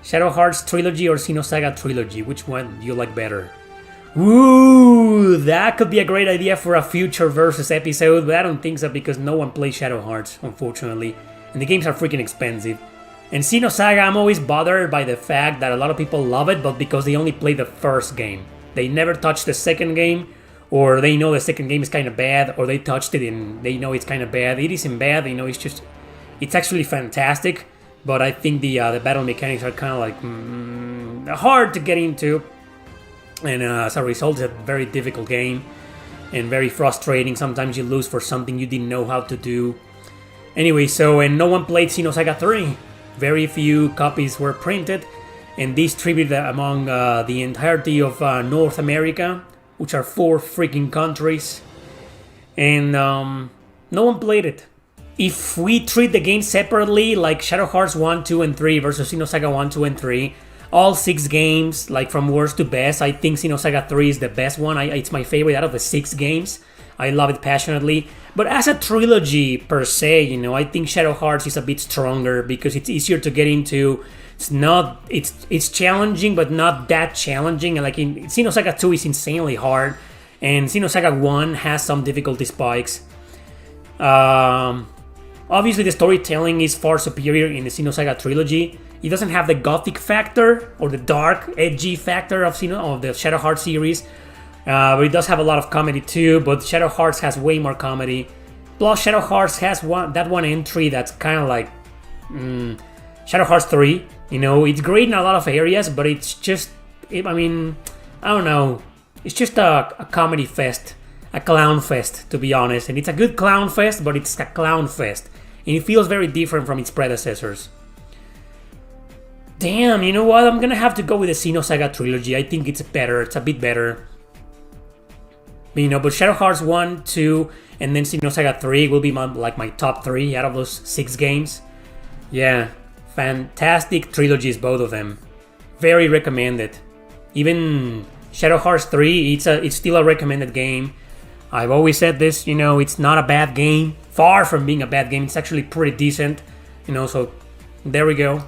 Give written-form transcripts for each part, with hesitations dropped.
Shadow Hearts Trilogy or Xenosaga Trilogy? Which one do you like better? Ooh, that could be a great idea for a future versus episode, but I don't think so because no one plays Shadow Hearts, unfortunately. And the games are freaking expensive. And Xenosaga, I'm always bothered by the fact that a lot of people love it, but because they only play the first game. They never touch the second game, or they know the second game is kind of bad, or they touched it and they know it's kind of bad. It isn't bad, it's actually fantastic, but I think the battle mechanics are kind of like hard to get into. And as a result, it's a very difficult game and very frustrating. Sometimes you lose for something you didn't know how to do. Anyway, and no one played Xenosaga 3. Very few copies were printed and distributed among the entirety of North America, which are 4 freaking countries. And no one played it. If we treat the game separately, like Shadow Hearts 1, 2, and 3 versus Xenosaga 1, 2, and 3, all 6 games, like from worst to best, I think Xenosaga 3 is the best one. It's my favorite out of the 6 games. I love it passionately. But as a trilogy per se, I think Shadow Hearts is a bit stronger because it's easier to get into. It's challenging, but not that challenging. And like in Xenosaga 2 is insanely hard, and Xenosaga 1 has some difficulty spikes. Obviously, the storytelling is far superior in the Xenosaga trilogy. It doesn't have the gothic factor or the dark, edgy factor of the Shadow Hearts series. But it does have a lot of comedy too, but Shadow Hearts has way more comedy. Plus, Shadow Hearts has that one entry that's kind of like Shadow Hearts 3. It's great in a lot of areas, but it's just, I don't know. It's just a comedy fest, a clown fest, to be honest. And it's a good clown fest, but it's a clown fest. And it feels very different from its predecessors. Damn, you know what? I'm gonna have to go with the Xenosaga trilogy. I think it's better. It's a bit better. But Shadow Hearts 1, 2, and then Xenosaga 3 will be my top 3 out of those 6 games. Yeah, fantastic trilogies, both of them. Very recommended. Even Shadow Hearts 3, it's still a recommended game. I've always said this, it's not a bad game. Far from being a bad game, it's actually pretty decent. So there we go.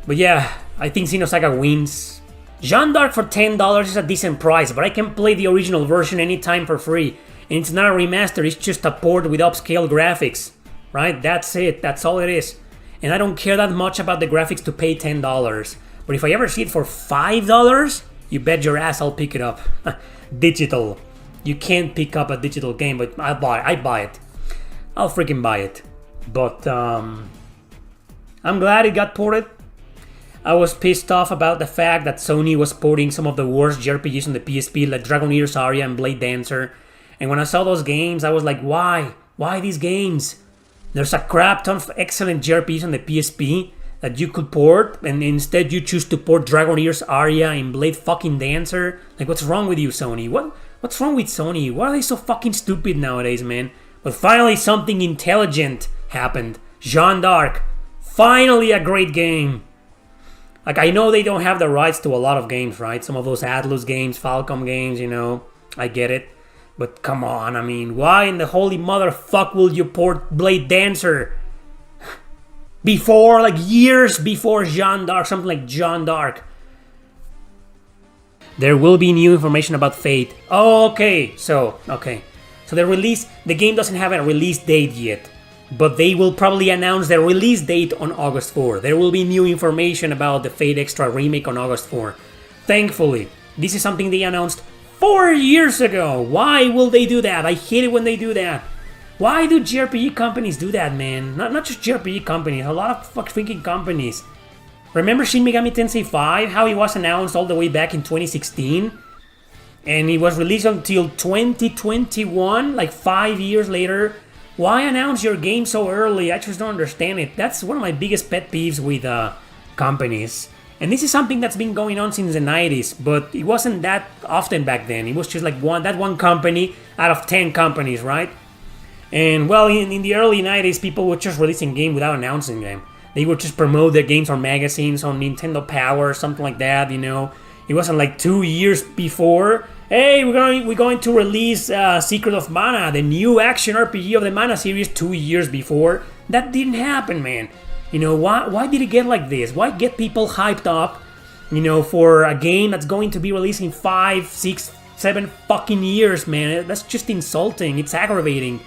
But yeah, I think Xenosaga wins. Jeanne d'Arc for $10 is a decent price, but I can play the original version anytime for free. And it's not a remaster, it's just a port with upscale graphics. Right? That's it, that's all it is. And I don't care that much about the graphics to pay $10. But if I ever see it for $5, you bet your ass I'll pick it up. Digital. You can't pick up a digital game, but I buy it. I'll freaking buy it. But I'm glad it got ported. I was pissed off about the fact that Sony was porting some of the worst JRPGs on the PSP, like Dragon Eater's Aria and Blade Dancer. And when I saw those games, I was like, why? Why these games? There's a crap ton of excellent JRPGs on the PSP that you could port, and instead you choose to port Dragon Eater's Aria and Blade fucking Dancer. Like, what's wrong with you, Sony? What's wrong with Sony? Why are they so fucking stupid nowadays, man? But finally something intelligent happened. Jeanne d'Arc. Finally a great game. Like, I know they don't have the rights to a lot of games, right? Some of those Atlus games, Falcom games, I get it. But come on, why in the holy motherfuck will you port Blade Dancer? Before, years before Jeanne d'Arc, something like Jeanne d'Arc. There will be new information about Fate. Oh, okay. So the game doesn't have a release date yet. But they will probably announce the release date on August 4. There will be new information about the Fate Extra remake on August 4. Thankfully, this is something they announced 4 years ago. Why will they do that? I hate it when they do that. Why do JRPG companies do that, man? Not just JRPG companies, a lot of freaking companies. Remember Shin Megami Tensei 5? How it was announced all the way back in 2016? And it was released until 2021, 5 years later. Why announce your game so early? I just don't understand it. That's one of my biggest pet peeves with companies. And this is something that's been going on since the 90s, but it wasn't that often back then. It was just one company out of 10 companies, right? And well, in the early 90s, people were just releasing games without announcing them. They would just promote their games on magazines, on Nintendo Power, something like that, It wasn't 2 years before. Hey, we're going to release Secret of Mana, the new action RPG of the Mana series 2 years before. That didn't happen, man. Why did it get like this? Why get people hyped up, for a game that's going to be released in 5, 6, 7 fucking years, man? That's just insulting. It's aggravating.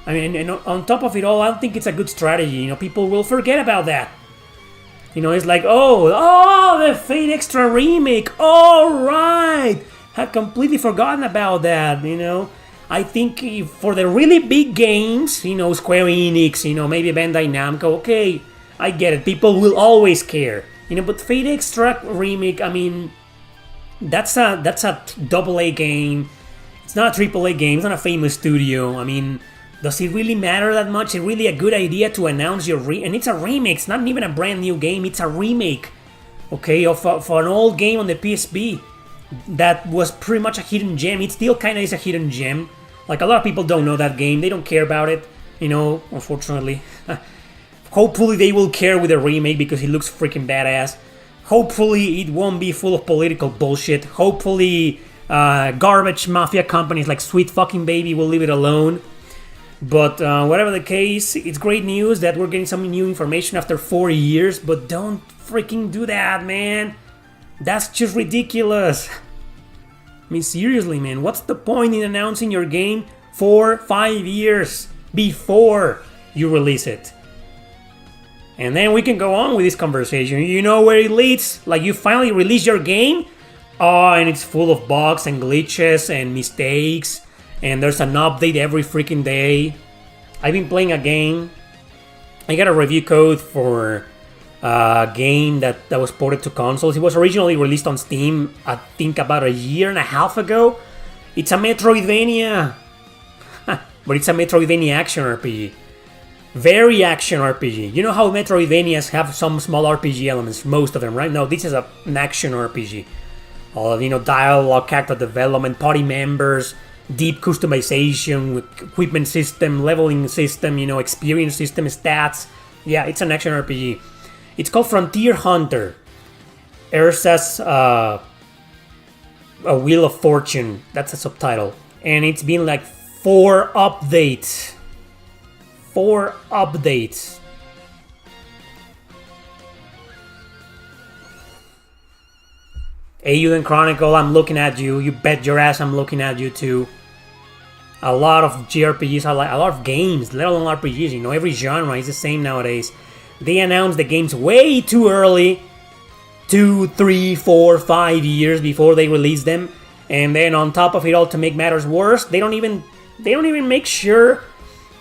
I mean, and on top of it all, I don't think it's a good strategy. People will forget about that. It's like, the Fate Extra remake. All right, had completely forgotten about that. I think for the really big games, Square Enix, maybe Bandai Namco, okay, I get it. People will always care. But Fate Extra remake, I mean, that's a AA game. It's not a AAA game. It's not a famous studio. I mean, does it really matter that much? It's really a good idea to announce your and it's a remake. It's not even a brand new game. It's a remake, okay, of an old game on the PSP that was pretty much a hidden gem. It still kind of is a hidden gem. Like, a lot of people don't know that game. They don't care about it, unfortunately. Hopefully they will care with the remake because it looks freaking badass. Hopefully it won't be full of political bullshit. Hopefully garbage mafia companies like Sweet Fucking Baby will leave it alone. But whatever the case, it's great news that we're getting some new information after 4 years, but don't freaking do that, man. That's just ridiculous. I mean, seriously, man, what's the point in announcing your game 4, 5 years before you release it? And then we can go on with this conversation. You know where it leads? Like, you finally release your game, and it's full of bugs and glitches and mistakes, and there's an update every freaking day. I've been playing a game. I got a review code for a game that was ported to consoles. It was originally released on Steam, I think about a year and a half ago. It's a Metroidvania. But it's a Metroidvania action RPG. Very action RPG. You know how Metroidvanias have some small RPG elements, most of them, right? No, this is an action RPG. Dialogue, character development, party members, deep customization, equipment system, leveling system, experience system, stats. Yeah, it's an action RPG. It's called Frontier Hunter. Ursa's A Wheel of Fortune. That's a subtitle. And it's been like 4 updates. 4 updates. Eiyuden Chronicle, I'm looking at you. You bet your ass I'm looking at you too. A lot of JRPGs, a lot of games, let alone RPGs. Every genre is the same nowadays. They announce the games way too early. 2, 3, 4, 5 years before they release them. And then on top of it all, to make matters worse, they don't even make sure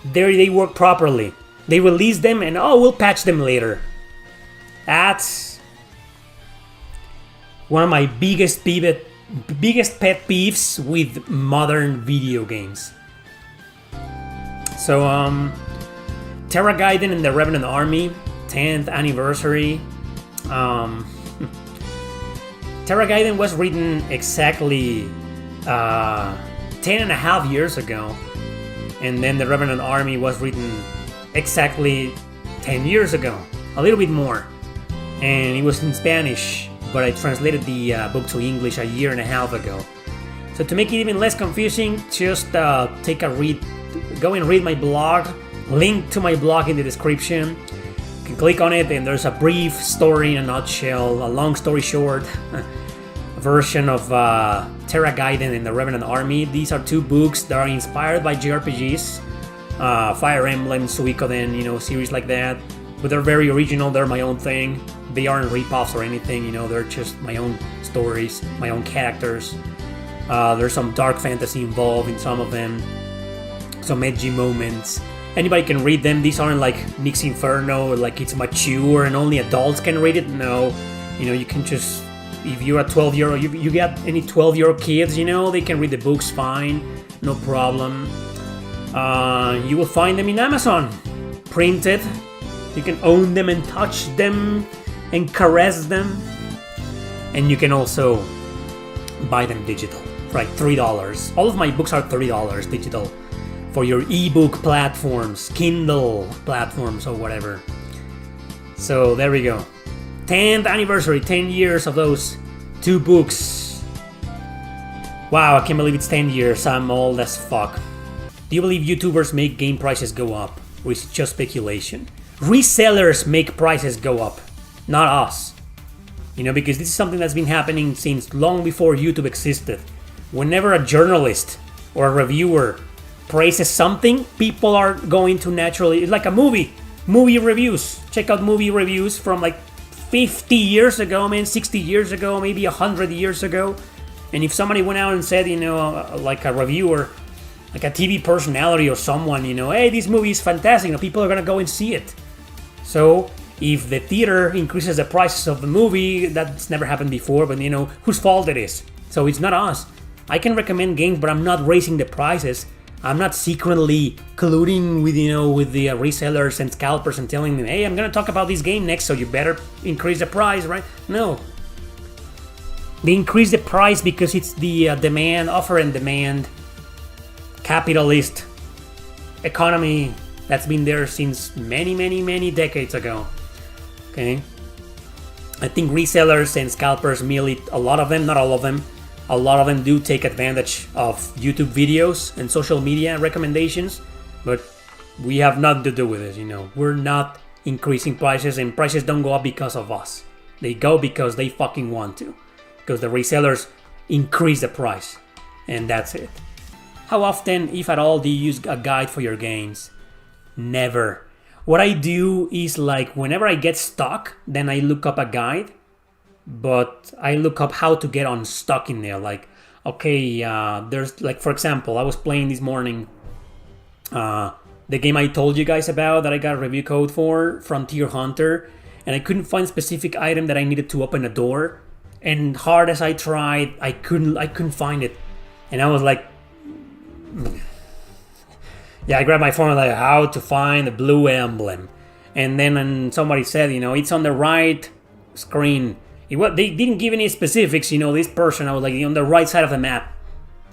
they work properly. They release them and we'll patch them later. That's one of my biggest pet peeves with modern video games. So Terra Gaiden and the Revenant Army 10th anniversary. Terra Gaiden was written exactly 10.5 years ago. And then the Revenant Army was written exactly 10 years ago. A little bit more. And it was in Spanish, but I translated the book to English a year and a half ago. So to make it even less confusing, just take a read. Go and read my blog. Link to my blog in the description. You can click on it and there's a brief story in a nutshell, a long story short version of Terra Gaiden and the Revenant Army. These are 2 books that are inspired by JRPGs, Fire Emblem, Suikoden, series like that. But they're very original, they're my own thing. They aren't rip-offs or anything, they're just my own stories, my own characters. There's some dark fantasy involved in some of them, some edgy moments. Anybody can read them. These aren't like Nick's Inferno, like it's mature and only adults can read it. No, you can just, if you're a 12-year-old, you got any 12-year-old kids, they can read the books fine, no problem. You will find them in Amazon, printed. You can own them and touch them and caress them. And you can also buy them digital for like $3. All of my books are $3 digital for your ebook platforms, Kindle platforms or whatever. So there we go. 10th anniversary, 10 years of those 2 books. Wow, I can't believe it's 10 years. I'm old as fuck. Do you believe YouTubers make game prices go up? Or is it just speculation? Resellers make prices go up, not us. You know, because this is something that's been happening since long before YouTube existed. Whenever a journalist or a reviewer praises something, people are going to naturally... It's like a movie. Movie reviews. Check out movie reviews from like 50 years ago, man, 60 years ago, maybe 100 years ago. And if somebody went out and said, you know, like a reviewer, like a TV personality or someone, you know, hey, this movie is fantastic, you know, people are gonna go and see it. So if the theater increases the prices of the movie, that's never happened before, but you know, whose fault it is? So it's not us. I can recommend games, but I'm not raising the prices. I'm not secretly colluding with, you know, with the resellers and scalpers and telling them, hey, I'm gonna talk about this game next, so you better increase the price, right? No. They increase the price because it's the demand, offer and demand, capitalist economy that's been there since many, many, many decades ago. Okay? I think resellers and scalpers, merely a lot of them, not all of them, a lot of them do take advantage of YouTube videos and social media recommendations, but we have nothing to do with it, you know. We're not increasing prices, and prices don't go up because of us. They go because they fucking want to. Because the resellers increase the price, and that's it. How often, if at all, do you use a guide for your games? Never. What I do is, like, whenever I get stuck, then I look up a guide, but I look up how to get unstuck in there. Like, okay, there's, like, for example, I was playing this morning the game I told you guys about that I got a review code for, Frontier Hunter, and I couldn't find a specific item that I needed to open a door. And hard as I tried, I couldn't find it. And I was like, yeah, I grabbed my phone and like, how to find the blue emblem. And then somebody said, you know, it's on the right screen. They didn't give any specifics, you know, this person. I was like, on the right side of the map.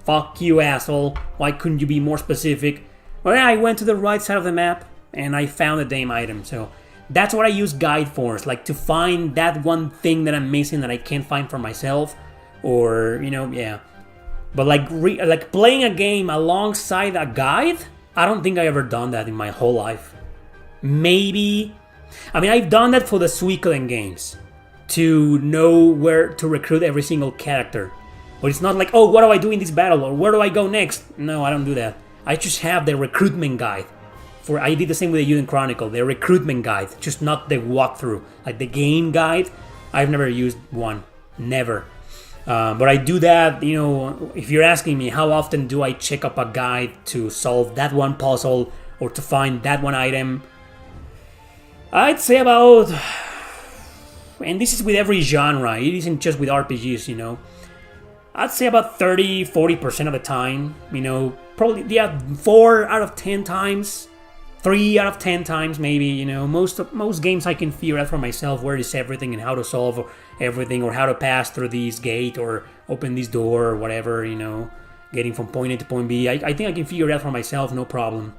Fuck you, asshole. Why couldn't you be more specific? Well, yeah, I went to the right side of the map and I found the damn item, so... That's what I use guide for, is like to find that one thing that I'm missing that I can't find for myself, or, you know, yeah. But like playing a game alongside a guide, I don't think I ever done that in my whole life. Maybe, I mean, I've done that for the Suikoden games, to know where to recruit every single character. But it's not like, oh, what do I do in this battle, or where do I go next? No, I don't do that. I just have the recruitment guide. I did the same with the Yuden Chronicle, the recruitment guide, just not the walkthrough. Like the game guide, I've never used one. Never. But I do that, you know, if you're asking me how often do I check up a guide to solve that one puzzle or to find that one item, I'd say about, and this is with every genre, it isn't just with RPGs, you know, I'd say about 30-40% of the time, you know, probably, yeah, 4 out of 10 times. 3 out of 10 times, maybe, you know, most games I can figure out for myself where is everything and how to solve everything, or how to pass through this gate or open this door or whatever, you know, getting from point A to point B. I think I can figure it out for myself, no problem.